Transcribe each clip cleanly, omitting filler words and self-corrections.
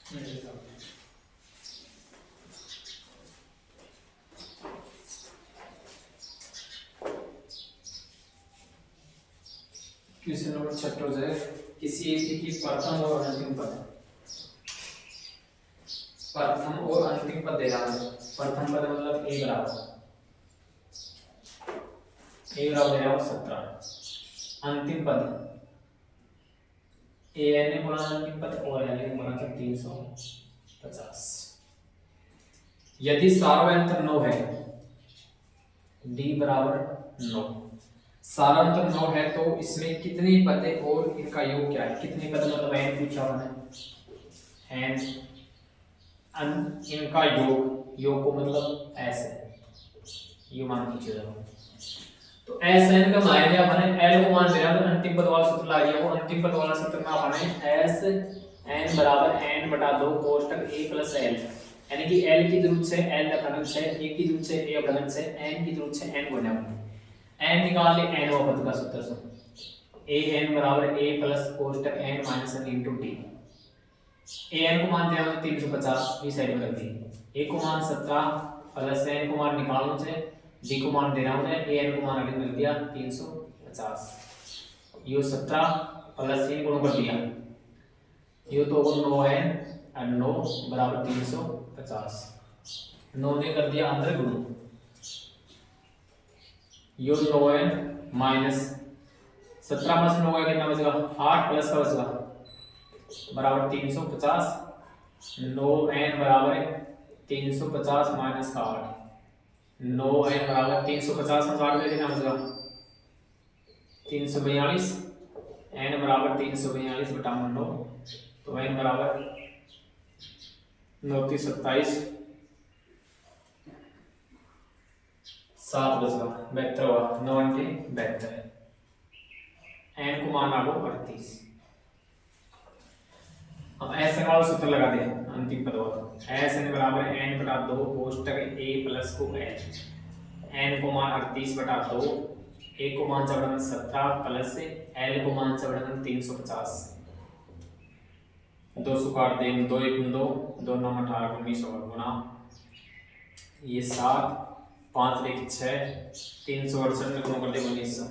Question number 6 है किसी एक की प्रथम और अंतिम पद दे रहा है। प्रथम पद मतलब a बराबर दे रहा हूँ 17। अंतिम पद a n ने बोला अंतिम पद और l ने बोला था 350। यदि सार्वयंत्र 9 है, d बराबर 9, सारांतर 9 है तो इसमें कितनी पदें और इनका योग क्या है? कितनी पद मतलब n पूछा मैंने, n इनका योग को मतलब s है, ये मान पूछे जाओ। तो s n का मान लिया बने l को मान दे रहा तो अंतिम पद वाला सूत्र ला दिया। वो अंतिम पद वाला सूत्र ना बने s n बराबर n बटा 2 कोष्टक a प्लस l, यानी कि l की जरूरत से l अपभ्रंश है, a की जरूरत से a अपभ्रंश है, n की जरूरत से n गुणा n निकाल ले n व पद का सूत्र सुन a n बराबर a प्लस कोष्टक n minus n into T. a n को मान दिया 350 इस साइड में रख दी, a को मान 17 प्लस n को मान निकालने से d को मान देना होता है, a n को मान अभी मिल दिया 350। यो 17 प्लस 3 गुणा कर दिया, यो तो 9 है और 9 बराबर 350, 9 ने कर दिया अंदर गुणा, यो 9 है माइनस 17 प्लस 9 है कितना बचेगा 8 प्लस का बचेगा बराबर 350, 9n बराबर 350 माइनस का 8, 9n बराबर 350 में 8 में कितना बचेगा 342, n बराबर 342 बटा 9, तो n बराबर 9 3 27 7 बचेगा 72 हुआ, 9 8 72, n को मान आगो 38। अब ऐसे का सूत्र लगा दे अंतिम पद वाला, s n बराबर n बटा 2 कोष्टक a प्लस को l, n को मान 38 बटा 2, a को मान 17 प्लस l को मान 350, 200 काट दे 2 1 2 2 9 18 19 गुना ये 7 5 1 6 368 में गुणा कर दे 1900,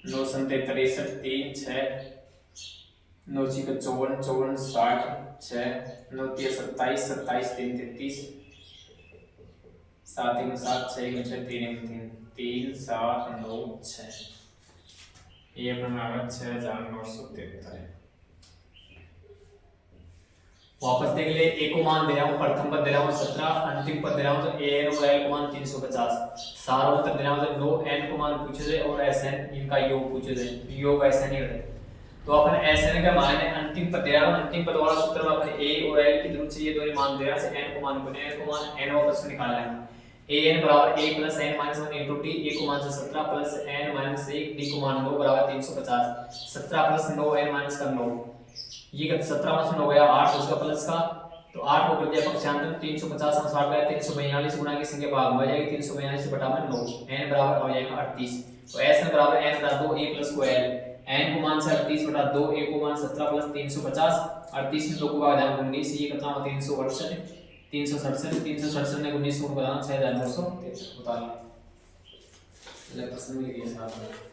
9 7 63 3 6 9 जी का 54 54 60 6 9 3 27 27 3 33 7 1 7 6 1 6 3 1 3 3 7 9 6, ये अपना आ गया 6973। वापस देख ले, a को मान दे रहा हूँ, प्रथम पद दे रहा हूँ 17, अंतिम पद दे रहा हूँ तो a n और l को मान 350, सारा उत्तर दे रहा हूँ तो 9 n को मान पूछे थे और s n इनका योग पूछे थे, योग s n ही है। तो अपन s n का मान है अंतिम पद दे रहा हूँ, अंतिम पद वाला सूत्र में अपन a और l की जरूरत से ये दोनों मान दे रहा है, n को मान n वापस से निकाल लेंगे, a n बराबर a plus n minus 1 into T, a को मान 17 प्लस n माइनस 1, d को मान 9 बराबर 350, 17 प्लस 9 n माइनस का 9, ये 17 प्लस 9 गया 8 उसका प्लस का, तो 8 को कर दिया पक्षांतर 350 में 60 गया 342 गुना की संख्या भाग में आ जाएगी 342 बटा में 9, n बराबर हो जाएगा 38। तो s n बराबर n बटा 2 a प्लस को l, n को मान से 38 बटा 2, a को मान 17 प्लस 350, 38 में 2 को भाग जाएगा 19, ये कितना हुआ 368 367 ने 19 को बताना 6973 बता लिया। चलिए प्रश्न में लिखिए साथ में।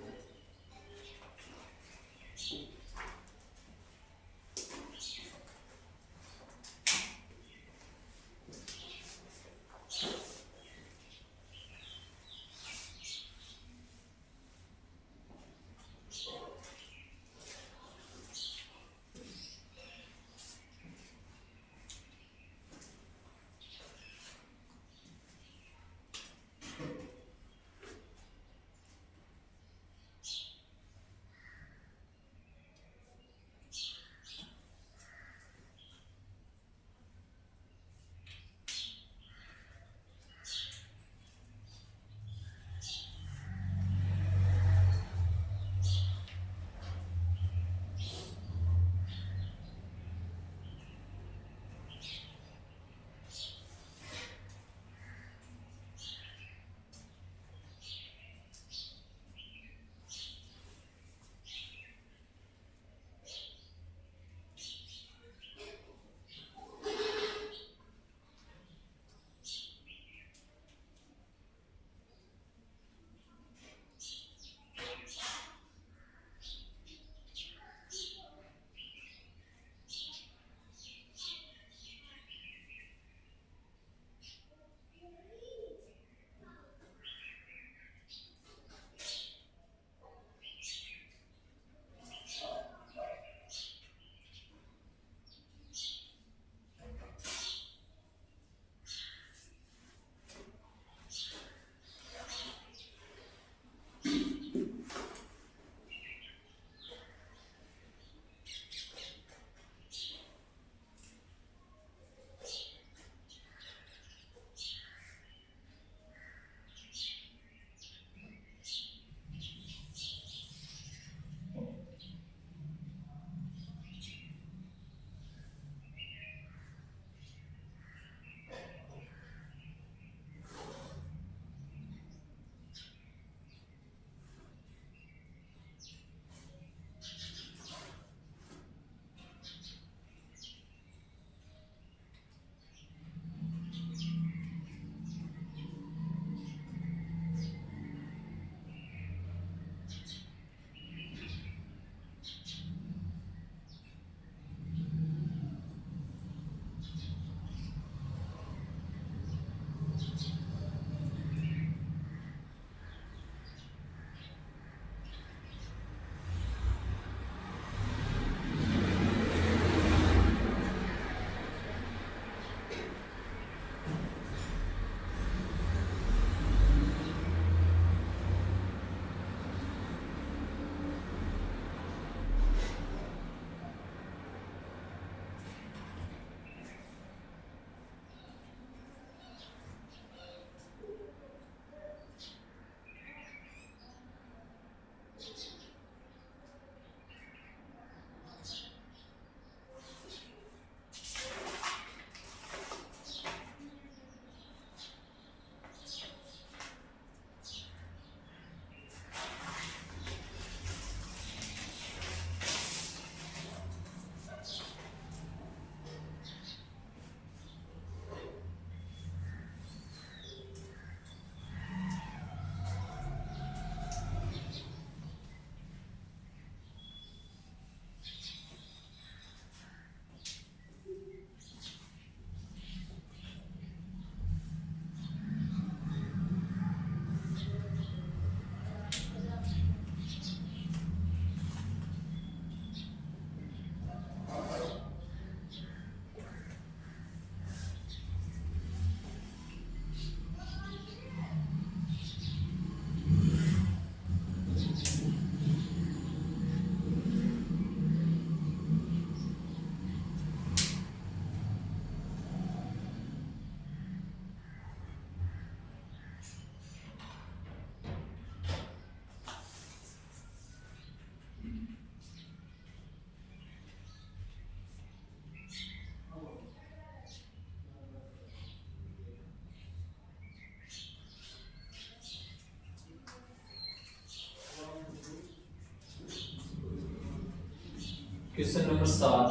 क्वेश्चन नंबर 7,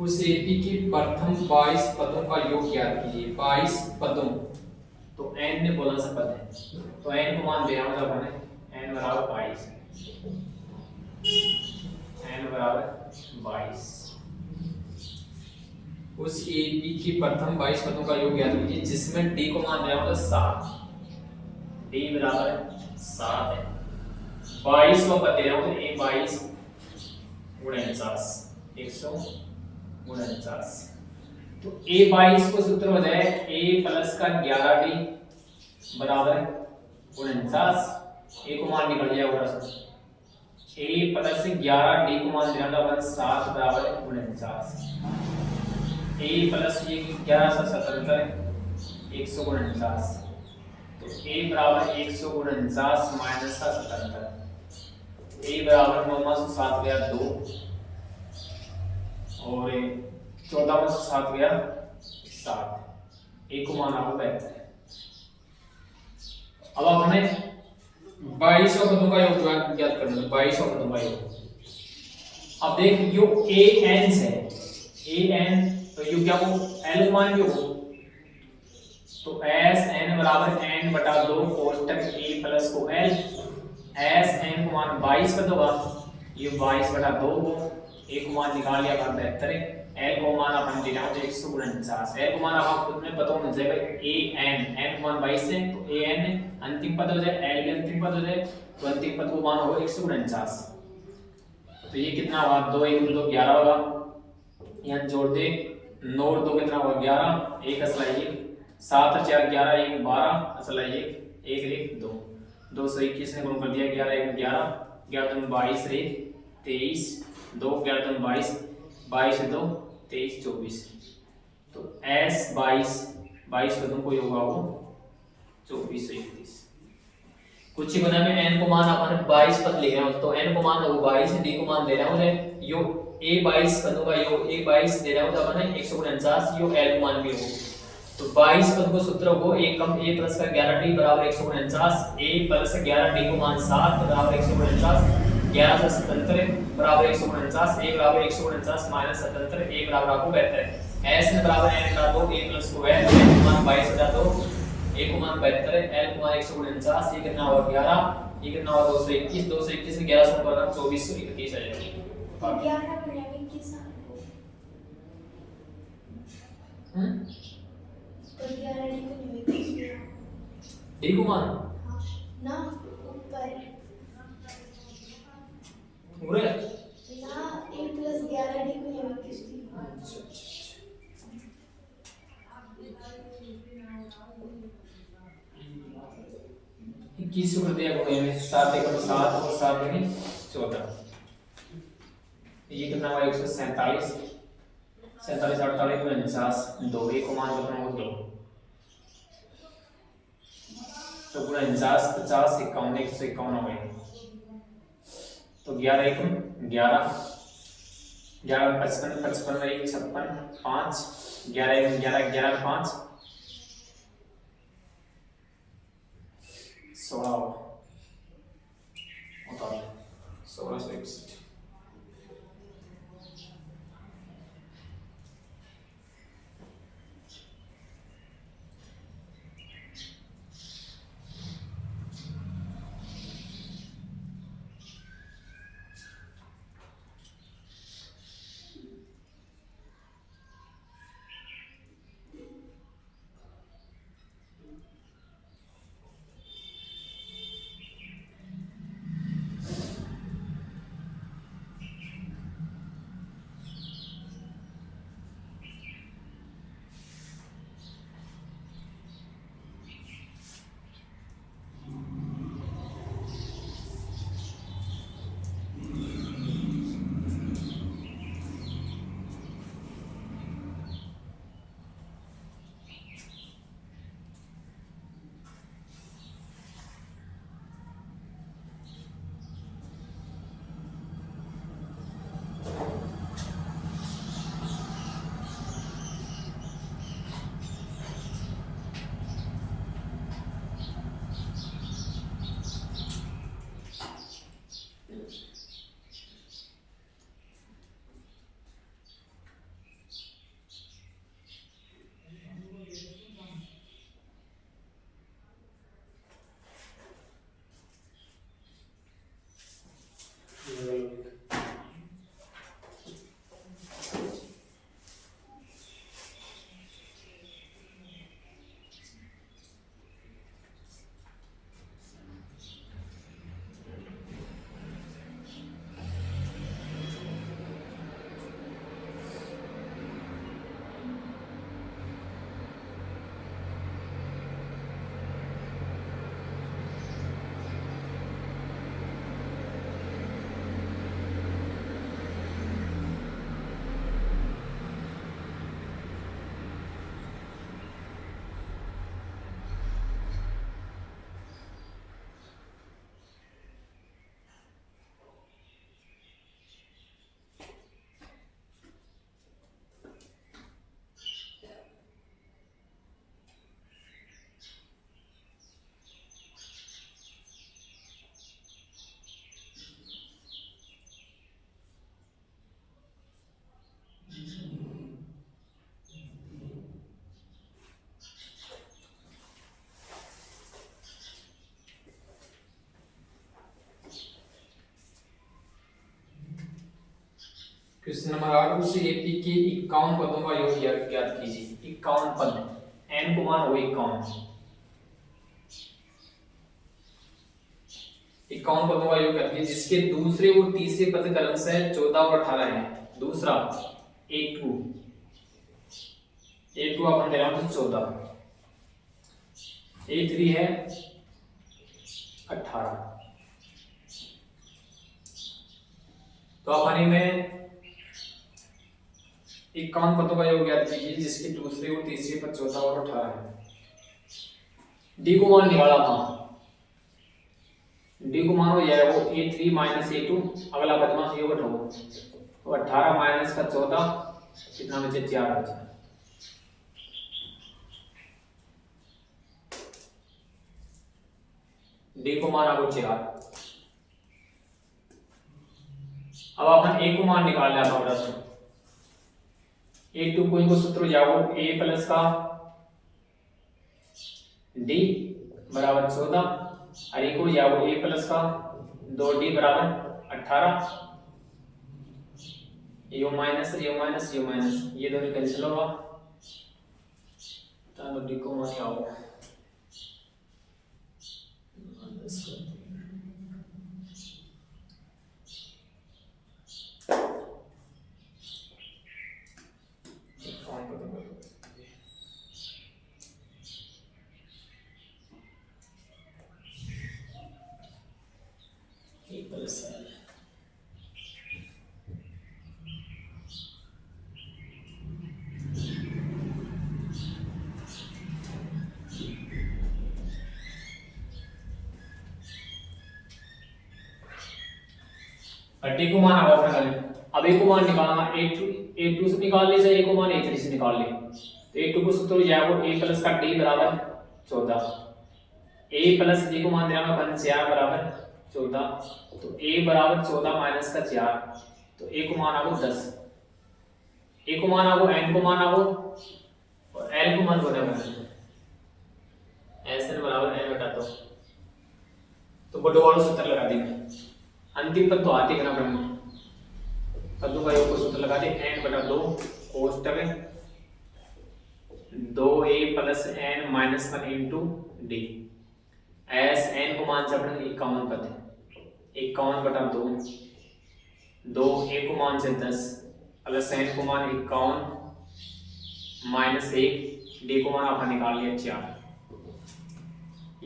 उस एपी के प्रथम 22 पदों का योग ज्ञात कीजिए। 22 पदों, तो n ने बोला सा पद है, तो n को मान दिया मतलब बने n बराबर 22, n बराबर 22। उस एपी के प्रथम 22 पदों का योग ज्ञात कीजिए जिसमें d को मान दिया मतलब 7, d बराबर 7 है। 22 को पद दे रहा हूं तो a 22 49 149, तो a 22 को सूत्र हो जाए a प्लस का 11d बराबर 49, a को मान निकल जाएगा पूरा सब, a प्लस 11d को मान देना था 7 बराबर 49, a प्लस ये 11 से 77 149, तो a बराबर 149 माइनस का 77, a बराबर 9 में से 7 गया 2 और 14 में से 7 गया 7, a को मान आपको 72। अब आपने 22 पदों का योग ज्ञात करना है, 22 पदों का योग। अब देख यो a n है, a n तो यो क्या हो l मान यो, तो s n बराबर n बटा 2 कोष्टक a प्लस को l, s n को मान 22 पद होगा, ये 22 बटा 2 को a को मान निकाल लिया 72, l को मान अपन ले जाओ 149, l को मान आप खुद में पता होना चाहिए भाई a n, n को मान 22 है तो a n अंतिम पद हो जाए, l भी अंतिम पद हो जाए, तो अंतिम पद को मान होगा 149, तो ये कितना हुआ 2 1 2 11 होगा, यहाँ जोड़ दे 9 और 2 कितना होगा 11, 1 असला 1, 7 और 4 11 1 12 असला 1 1 1 2, 2 से 21 ने गुणा कर दिया 11 1 11, 11 2 22 1 23 2 11 2 22 22 2 23 24, तो s 22 पदों को होगा वो 24 31। कुछ ही बना में n को मान अपन 22 पद ले रहे हैं, तो n को मान हो 22, d को मान दे रहा हूं यो a 22 पदों का यो a 22 दे रहा हूं तो अपन 149 यो l को मान भी हो, तो 22 पद को सूत्र हो a कम a प्लस का 11d बराबर 149, a प्लस 11d को मान 7 बराबर 149, 11 से 77 बराबर 149, a बराबर 149 माइनस 77, a बराबर आपको 72, s ने बराबर n का 2 a प्लस को है n को मान 22 बटा 2, a को मान 72, l को मान 149, ये कितना हुआ 11, ये कितना हुआ 221, 221 से 11 से ऊपर 2431 आ जाएगा। 11 गुना में कितना तो 11 डी को नहीं d को मान ना ऊपर पूरे ना a प्लस 11 डी को नहीं किसकी 21 कर दिया गुणे में 7 एकम 7 और 7 दूनी 14, ये कितना हुआ 147 47 48 49 2 एक को मान कितना हो 2, तो 49 50 51 151 हो गए, तो 11 एकम 11 11 55 55 1 56 5 11 एकम 11 11 5 16 होता है 1661। क्वेश्चन नंबर 8 उसी एपी के 51 पदों का योग ज्ञात कीजिए। 51 पद, n को मान हो 51, 51 पदों का योग ज्ञात कीजिए जिसके दूसरे और तीसरे पद क्रमशः 14 और 18 है। दूसरा a2 अपन दे रहा हूं 14, a3 है 18। तो अपन में 51 पदों का योग ज्ञात कीजिए जिसके दूसरे और तीसरे पद 14 और 18 है। डी को मान निकाला था, डी को मान हो जाएगा वो a3 माइनस a2, अगला बदमाश योग उठाओ तो 18 माइनस का 14 कितना बचे 4 बचा। डी को मान आपको 4। अब अपन ए को मान निकाल लिया था प्रश्न, a2 को सूत्र जाओ a प्लस का d बराबर 14 और एक को जाओ a प्लस का 2d बराबर 18, यू माइनस ये दोनों कैंसिल होगा तो d को मान आओ डी को मान आवा अपना गले। अब ए को मान निकालना, a2 से निकाल ले, चाहे a को मान a3 से निकाल ले। तो a2 को सूत्र हो जाएगा a प्लस का d बराबर 14, a प्लस d को मान देना अपन 4 बराबर 14, तो a बराबर 14 माइनस का 4, तो a को मान आवो 10, a को मान आवो n को मान आवो और l को मान बोला मैंने sn बराबर n बटा 2। तो बड़ो वाला सूत्र लगा देंगे, अंतिम पद तो आते करना पड़ेगा। पदों का योग को सूत्र लगा दे n बटा 2 कोष्टक में 2a plus n minus 1 into D. S n को मान से अपने 51 पद है, 51 बटा 2, 2a को मान से 10 प्लस n को मान 51 माइनस 1, डी को मान आपने निकाल लिया 4।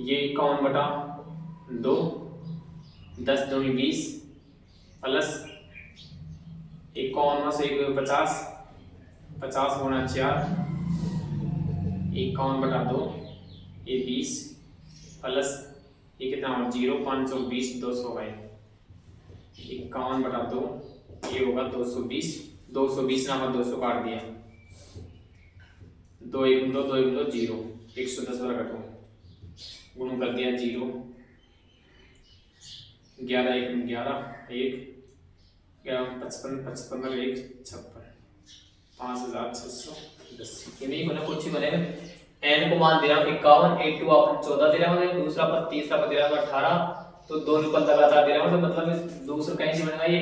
ये 51 बटा 2, 10 दूनी 20 प्लस 51 में से 50, 50 गुणा 4, 51 बटा 2, ये 20 प्लस ये कितना होगा 0, 520, 200 गए, 51 बटा 2 ये होगा 220, 220 नाम 200 काट दिया, 2 1 2 2 1 2 0, 110 वाला कटो गुणा कर दिया 0, 11 1 11 1 55 55 1 56 5610। ये नहीं बना कुछ ही बनेगा। n को मान दे रहा हूं 51, a2 अपन 14 दे रहा हूं, दूसरा पद तीसरा पद दे रहा हूं 18, तो दोनों पद लगातार दे रहा हूं, तो मतलब दूसरा कहीं से बनेगा ये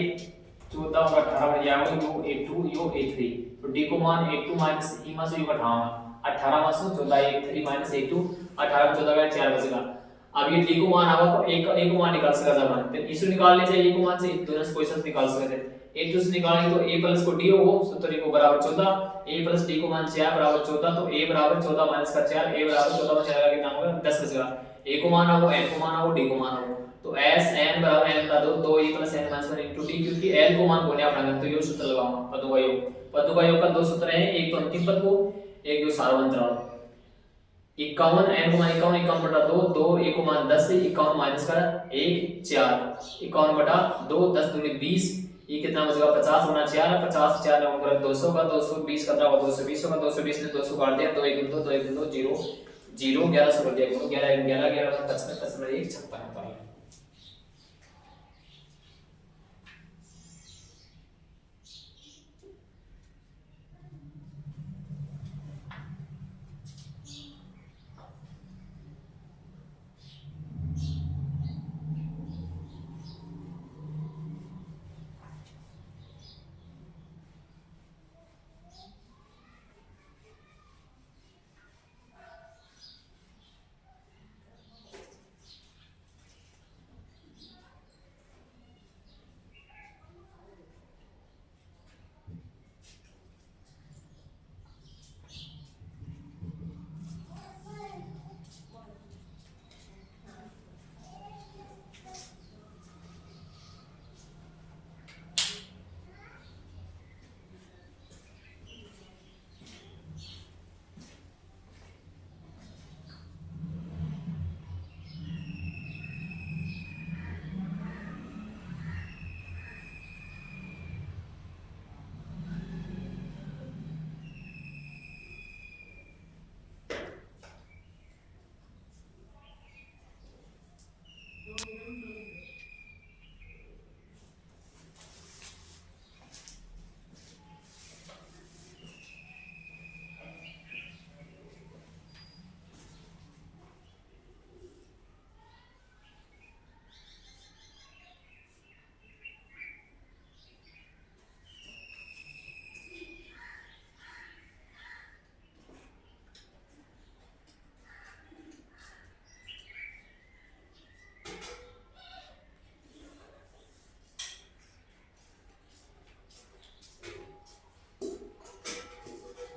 14 और 18 बन जाएगा यो a2 यो a3। तो d को मान a2 माइनस e में से यो घटाऊंगा 18 में से 14 a3 माइनस a2, 18 में 14 गया 4 बचेगा। अब ये d को मान आवा को a को मान निकाल सका जब तो इसे निकाल ले चाहिए, a को मान से दोनों से क्वेश्चन निकाल सकते हैं। a2 से निकालेंगे तो a प्लस को d हो सूत्र को बराबर 14, a प्लस d को मान 4 बराबर 14, तो a बराबर 14 माइनस का 4, a बराबर 14 में 4 का कितना होगा 10 बचेगा। a को मान आओ n को मान आओ d को मान आओ, तो s n बराबर n बटा 2 2 a plus n minus 1 into d, क्योंकि l को मान बोले अपना तो ये सूत्र लगाऊंगा पदों का योग। पदों का योग का दो सूत्र है, एक तो अंतिम पद को, एक जो सार्वंतराल। 51 n को मान 51 51 बटा 2 2 a को मान 10 से 51 माइनस का 1 4, 51 बटा 2 10 दूनी 20, ये कितना बचेगा 50 गुना 4, 50 4 9 गुना 200 का 220 का 220 होगा, 220 ने 200 काट दिया, 2 1 2 2 1 2 0 0 1100 कर दिया, 11 11 11 55 55 1 56 होता है।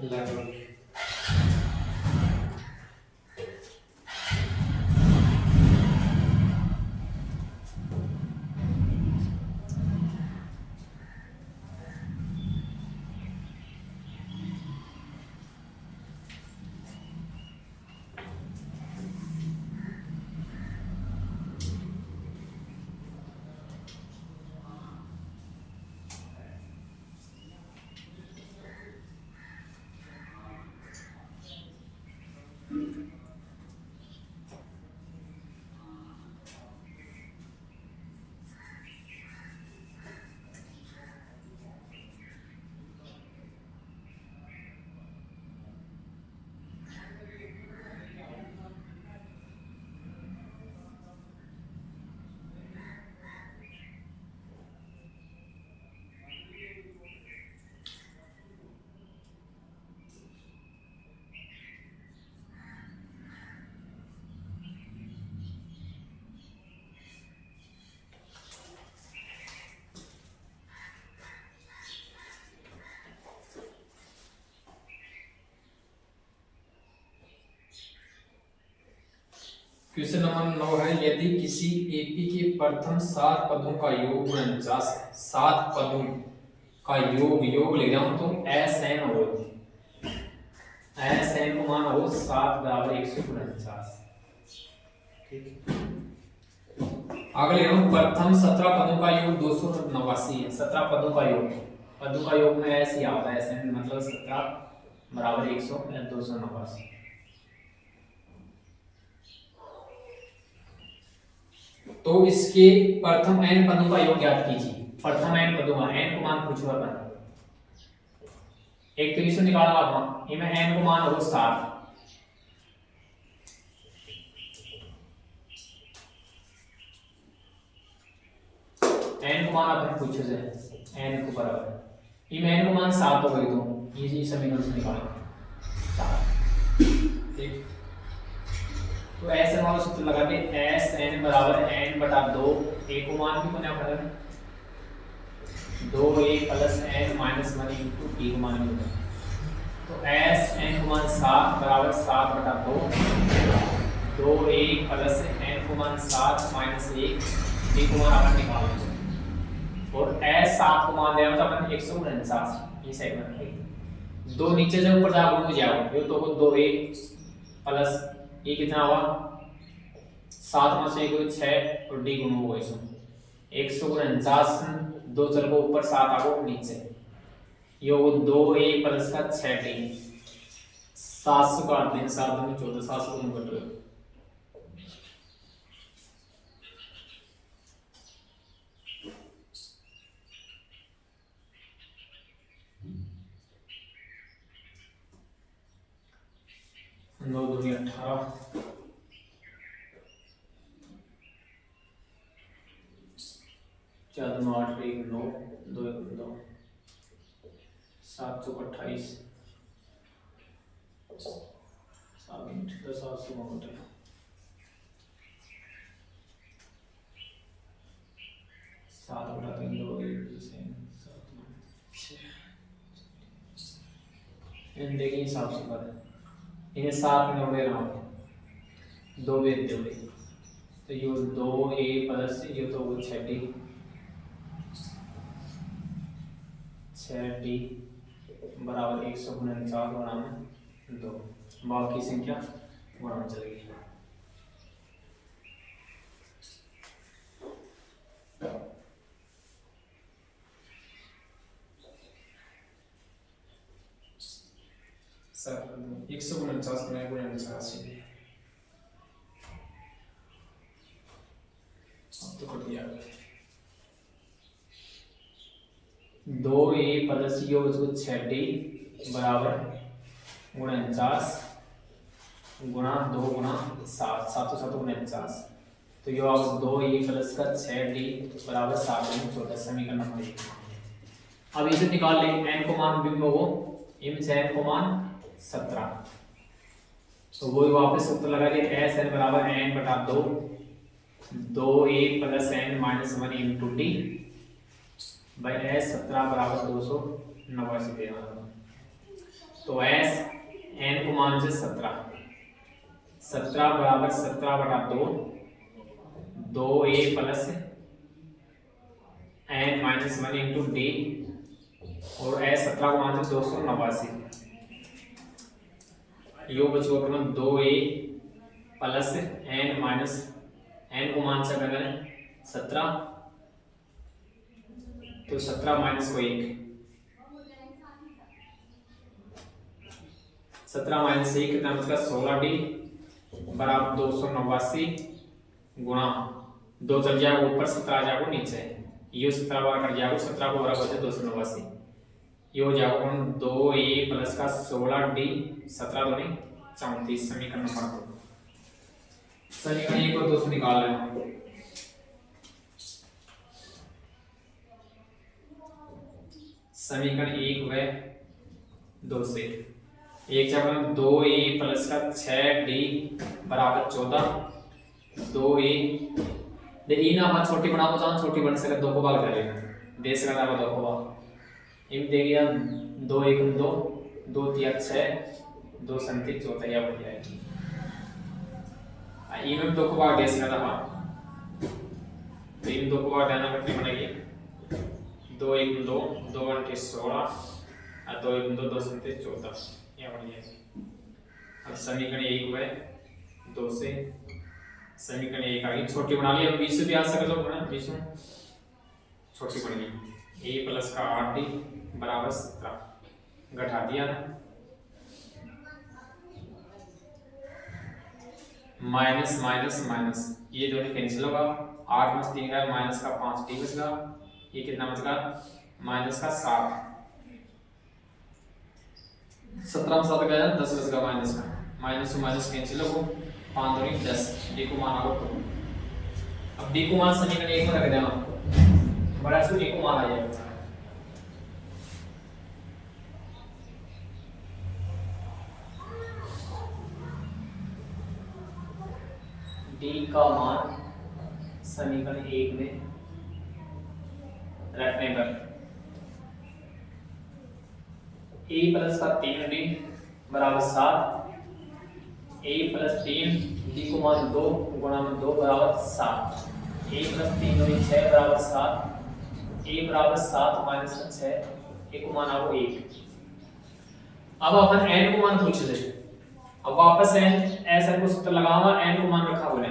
लगभग। क्वेश्चन नंबर 9 है, यदि किसी एपी के प्रथम 7 पदों का योग 49 है, 7 पदों का योग ले रहा हूं तो एस एन हो, एस एन को मान हो 7 बराबर 149। ठीक है, आगे ले रहा हूं प्रथम 17 पदों का योग 289 है। 17 पदों का योग में ऐसे ही आता है, एस एन मतलब 17 बराबर 289। तो इसके प्रथम n पदों का योग ज्ञात कीजिए। प्रथम n पदों का n को मान पूछो अपन, एक तो इसे निकालना आप, इनमें n को मान हो 7, n को मान अपन पूछो से n को बराबर, इनमें n को मान 7 हो गई, तो ये समीकरण से निकालना 7। ठीक, तो एस एन वाला सूत्र लगा के एस एन बराबर एन बटा 2, ए को मान भी बना पड़ेगा 2 A plus N minus 1 into T को मान भी बना, तो एस एन को मान 7 बराबर 7 बटा 2 ए प्लस एन को मान 7 माइनस 1 टी को मान अपन निकाल लेंगे, और एस 7 को मान दिया था अपन 149, ये सही बन रही, दो नीचे से ऊपर जा गुण जाओ, ये तो 2 ए प्लस ये कितना हुआ 7 में से 6 और डी गुण होगा इसमें 149, 2 चल को ऊपर 7 आगो नीचे, ये वो 2a प्लस का 6t 700 काट दें, 7 में 14 700 गुण कर लो, नौ दूनी 18, 4 9 8 1 9 2 1 2 7 चौक 28 7 मिनट 10 700 मिनट 7 बटा 3 2 1 इन देखिए हिसाब से कर, इन्हें 7 में हो गए ना 2 वेद दे, तो ये 2a प्लस ये तो वो 6t बराबर 149 गुणा में 2, बाकी संख्या गुणा में चलेगी। सर 149 गुणा 49 तो कर दिया 2a प्लस ये उसको 6t बराबर 49 गुणा 2 गुणा 7 7 7 49, तो ये आप 2a प्लस का 6t बराबर 7 14 समीकरण नंबर 1। अब इसे निकाल लें, n को मान भी हो इन n को मान 17, तो वो वापस सूत्र लगा के एस एन बराबर n बटा 2 a plus n minus 1 into T by S 17 बराबर 289 देना। तो एस एन को मान से 17 बराबर 17/2 2a plus N minus 1 into d और एस 17 को मान से 289 यो बचो अपन 2a plus N minus n को मान से अगर 17 तो 17 माइनस को 1 17 माइनस 1 कितना बचेगा 16d बराबर 289 गुणा 2 चल जाएगा ऊपर 17 आ जाएगा नीचे ये 17 बार कट जाएगा 17 को बराबर है 289 ये हो जाएगा 2a प्लस का 16d 17 दूनी 34 समीकरण नंबर 2 समीकरण 1 और 2 से निकाल रहे हैं समीकरण 1 व 2 से एक जगह 2a प्लस का 6d बराबर 14 2a दे ई ना हम छोटी बनाओ तो छोटी बन सके 2 को भाग करेगा दे सकता है 2 को भाग इन दे गया 2 1 2 2 3 6 2 37 चौथा या बढ़ जाएगी ई में 2 को भाग दे सकता है तो इन 2 को भाग देना कितनी बनेगी 2 1 2 2 1 16 और 2 1 2 2 37 14 ये बन जाएगी अब समीकरण 1 हुए 2 से समीकरण 1 आ गई छोटी बना ली अब 20 से भी आ सके तो बना 20 में छोटी बन गई a प्लस का 8d बराबर 17 घटा दिया माइनस माइनस माइनस ये दोनों कैंसिल होगा 8 में 3 का माइनस का 5d बचेगा ये कितना बचेगा माइनस का 7 17 में 7 गया 10 बचेगा माइनस का माइनस से माइनस कैंसिल हो 5 दूनी 10 डी को मान आओ तो अब डी को मान समीकरण 1 में रख देना बड़ा से डी को मान आ जाएगा डी का मान समीकरण 1 में रखने पर a प्लस का 3d बराबर 7 a प्लस 3 d को मान 2 गुणा में 2 बराबर 7 a प्लस 3 2 6 बराबर 7 a बराबर 7 माइनस 6 a को मान आओ 1 अब अपन n को मान पूछ ले अब वापस n ऐसा को सूत्र लगावा n को मान रखा बोले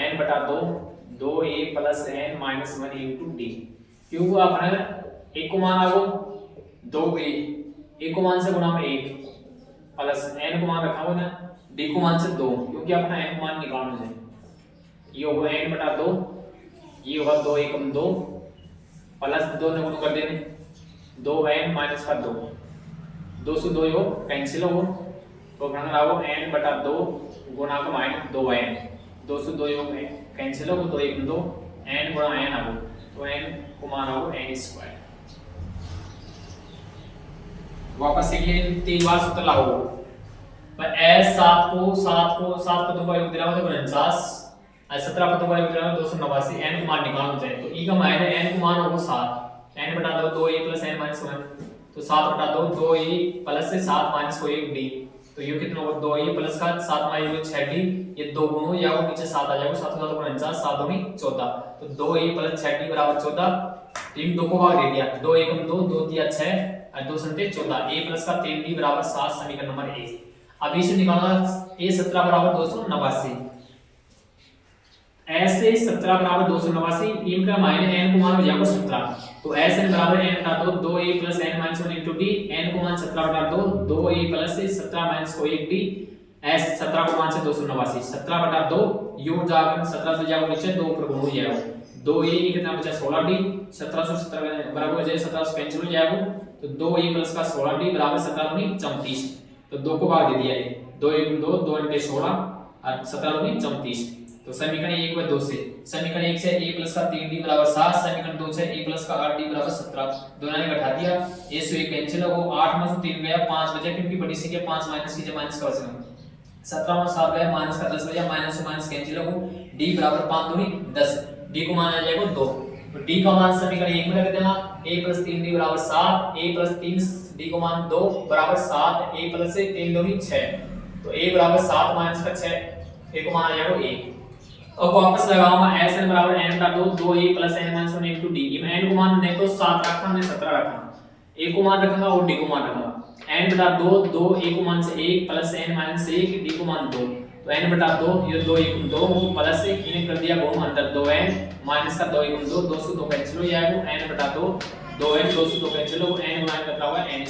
n बटा 2 2a plus n minus 1 into d क्योंकि अपन a को मान आओ 2a a को मान से गुणा में 1 प्लस n को मान रखा हुआ ना d को मान से 2 क्योंकि अपना n को मान निकालना है ये होगा n बटा 2 ये होगा 2 1 2 प्लस 2 ने गुणा कर देने 2n माइनस का 2 2 से 2 यो कैंसिल हो तो भंग लाओ n बटा 2 गुणा का माइनस 2n 2 से 2 यो कैंसिल हो 2 1 2 n गुणा n आओ तो n को मान आओ n स्क्वायर वापस से लिए 3 बार सूत्र लागू पर s 7 को 7 पदों का योग दिला तो 49 और 17 पदों का योग दिला 289 n को मान निकालना चाहिए तो e का मान है n को मान होगा 7 n बटा 2 2a प्लस n माइनस 1 तो 7 बटा 2 2a प्लस से 7 माइनस को 1d तो ये कितना होगा 2a प्लस का 7 माइनस 6d ये 2 गुण हो जाएगा नीचे 7 आ जाएगा 7 को 49 7 दूनी 14 तो 2a प्लस 6d बराबर 14 3 2 को भाग दे दिया 2 1 2 2 3 6 और 2 संते 14 a प्लस का 3d बराबर 7 समीकरण नंबर 1 अब इसे निकालना a 17 बराबर 289 ऐसे 17 बराबर 289 इनका माइनस n को मान हो जाएगा 17 तो sn बराबर n बटा 2 2a plus n minus 1 into d n को मान 17 बटा 2 2a प्लस से 17 माइनस को 1d s 17 को मान से 289 17 बटा 2 यो जाकर 17 से जाकर नीचे 2 ऊपर गुण हो जाएगा 2a कितना बचा 16d 17 से 17 बराबर हो जाए 17 से कैंसिल हो जाएगा तो 2a प्लस का 16d बराबर 17 दूनी 34 तो 2 को भाग दे दिया ये 2 1 2 2 इंटू 16 और 17 दूनी 34 तो समीकरण 1 व 2 से समीकरण 1 से a प्लस का 3d बराबर 7 समीकरण 2 से a प्लस का 8d बराबर 17 दोनों ने घटा दिया a से 1 कैंसिल हो 8 में से 3 गया 5 बचा क्योंकि बड़ी सी के 5 माइनस कीजिए माइनस का बचेगा 17 में 7 गया माइनस का 10 बचा माइनस से माइनस कैंसिल हो d बराबर 5 दूनी 10 d को मान आ जाएगा 2 तो d का मान समीकरण 1 में रख देना a + 3d = 7 a + 3d को मान 2 = 7 a + से 3 2 6 तो a = 7 - का 6 a को मान आ जाएगा 1। अब वापस लगाऊंगा Sn = n बटा 2 2a + n - 1 into d। ये n को मान नहीं तो 7 रखा हमने 17 रखा a को मान रखूंगा और d को मान रखूंगा n बटा 2 2 a को मान से 1 + n - 1 d को मान 2 तो n बटा 2 ये 2 1 2 वो प्लस से इन्हें कर दिया गुण अंदर 2n माइनस का 2 1 2 2 से 2 कैंसिल हो जाएगा n बटा 2 2n 2 से 2 कैंसिल हो n गुणा कितना होगा n²।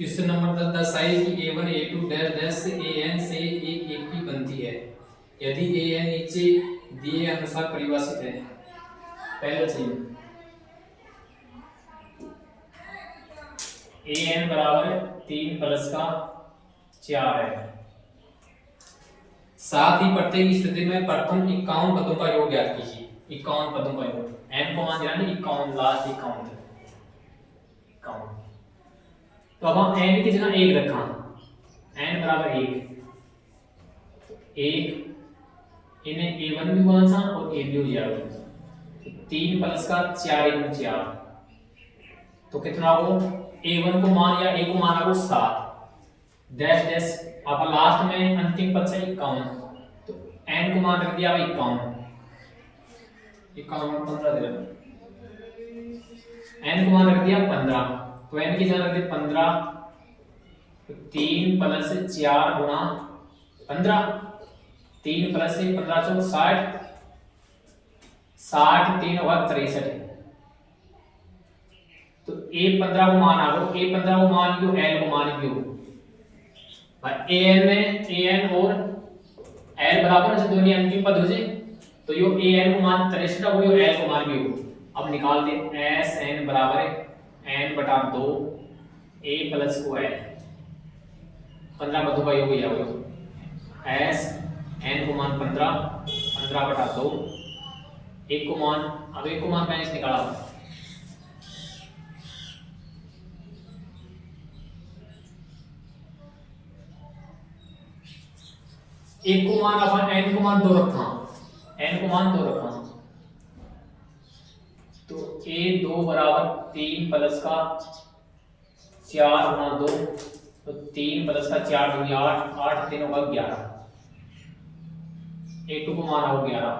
क्वेश्चन नंबर 10 दर्शाइए कि a1 a2 डैश डैश से an से एक एककी बनती है यदि an नीचे दिए अनुसार परिभाषित है। पहले चीज an बराबर 3 प्लस का 4 है। साथ ही प्रत्येक स्थिति में प्रथम 51 पदों का योग ज्ञात कीजिए। 51 पदों का योग n को मान दिया ना 51 लास्ट 51 51। तो अब हम n की जगह 1 रखा n बराबर 1 इन्हें a1 भी बोला था और a भी हो जाएगा। 3 प्लस का 4 गुण 4 तो कितना हो a1 को मान या a को मान आपको 7 डैश डैश अब लास्ट में अंतिम पद से 51 तो n को मान रख दिया 51 15 दे रहा n को मान रख दिया 15 तो n की जगह रख दी 15 तो 3 प्लस 4 गुणा 15 3 प्लस 15 तो 60 60 3 होगा 63 तो a15 को मान आ गो a15 को मान लियो l को मान लियो भाई an और l बराबर है दोनों अंतिम पद हो जाए तो यो an को मान 63 हो यो l को मान भी हो। अब निकाल दे sn बराबर है n बटा 2 a प्लस को l 15 पदों का योग हो जाएगा s n को मान 15 15 बटा 2 एक को मान अब एक को मान मैंने इस निकाला एक को मान अपन n को मान 2 रखा n को मान 2 रखा तो a 2 बराबर 3 प्लस का 4 गुना 2 तो 3 प्लस का 4 दूनी 8 8 3 होगा 11 a2 को मान हो 11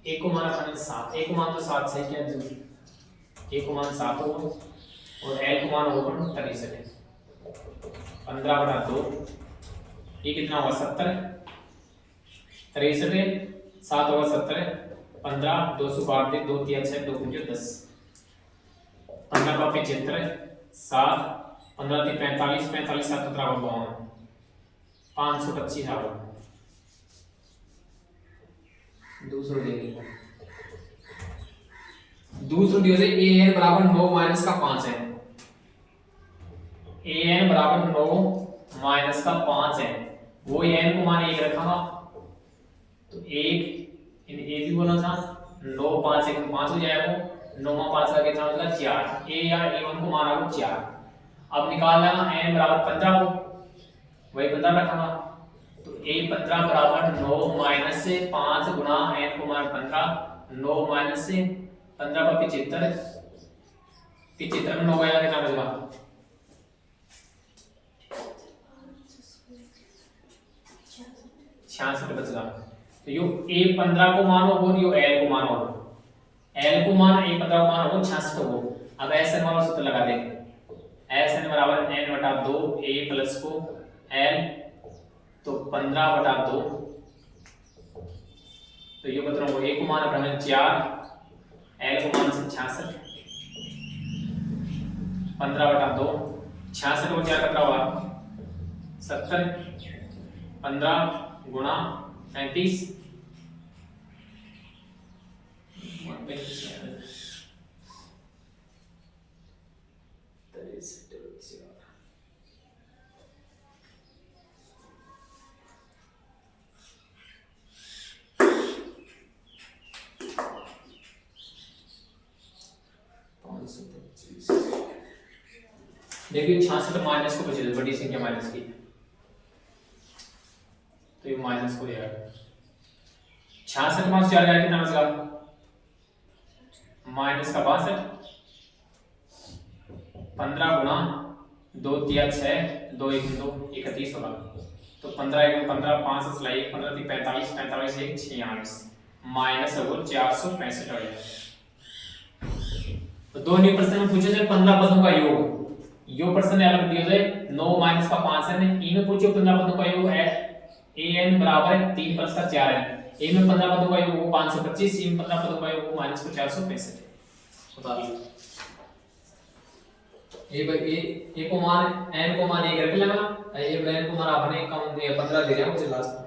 a को मान अपन 7 a को मान तो 7 से क्या a को मान 7 हो और l को मान होगा 63 15 बटा 2 ये कितना होगा 70 63 7 होगा 70 15 2 से काट दे 2 3 6 2 5 10 15 का 75 7 15 3 45 45 7 17 होगा 525 होगा दूसरा देंगे दूसरा दिया है an बराबर 9 माइनस का 5 है। an बराबर 9 माइनस का 5 है वो n को मान 1 रखा तो 1 इन a भी बोला था 9 5 1 5 हो जाएगा 9 में 5 का कितना होगा 4 a या a1 को माना हो 4 अब निकालना n बराबर 15 हो वही 15 रखा तो a 15 बराबर 9 माइनस से 5 गुना n को मान 15 9 माइनस से 15 का 75 75 में 9 गया कितना बचेगा 66 बचेगा तो यो a15 को मानो और यो l को मानो l को मान a15 को मानो 66 हो अब sn वाला सूत्र लगा दे sn बराबर n बटा 2 a प्लस को l तो 15 बटा 2 तो ये बता रहा हूँ a को मान अपना 4 l को मान 66 15 बटा 2 66 को 4 कितना हुआ 70 15 गुणा 35 देखिए 66 माइनस को बचे बड़ी संख्या माइनस की तो ये माइनस हो जाएगा 66 माइनस 4 जाएगा कितना बचेगा माइनस का 62 15 गुना 2 3 6 2 1 2 31 होगा तो 15 1 15 5 से सिलाई 15 3 45 45 1 46 माइनस होगा 465 हो जाएगा। तो दो न्यू प्रश्न में पूछे थे 15 पदों का योग यो प्रश्न अलग दिया जाए 9 माइनस का 5 है इनमें पूछो 15 पदों का योग है an बराबर 3 प्लस का 4 है a में 15 पदों का योग वो 525 c में 15 पदों का योग वो -465 बता दिया। ए को मान n को मान 1 रख लेना, ए n को मान आपने काउंट 15 दे रहा है मुझे लास्ट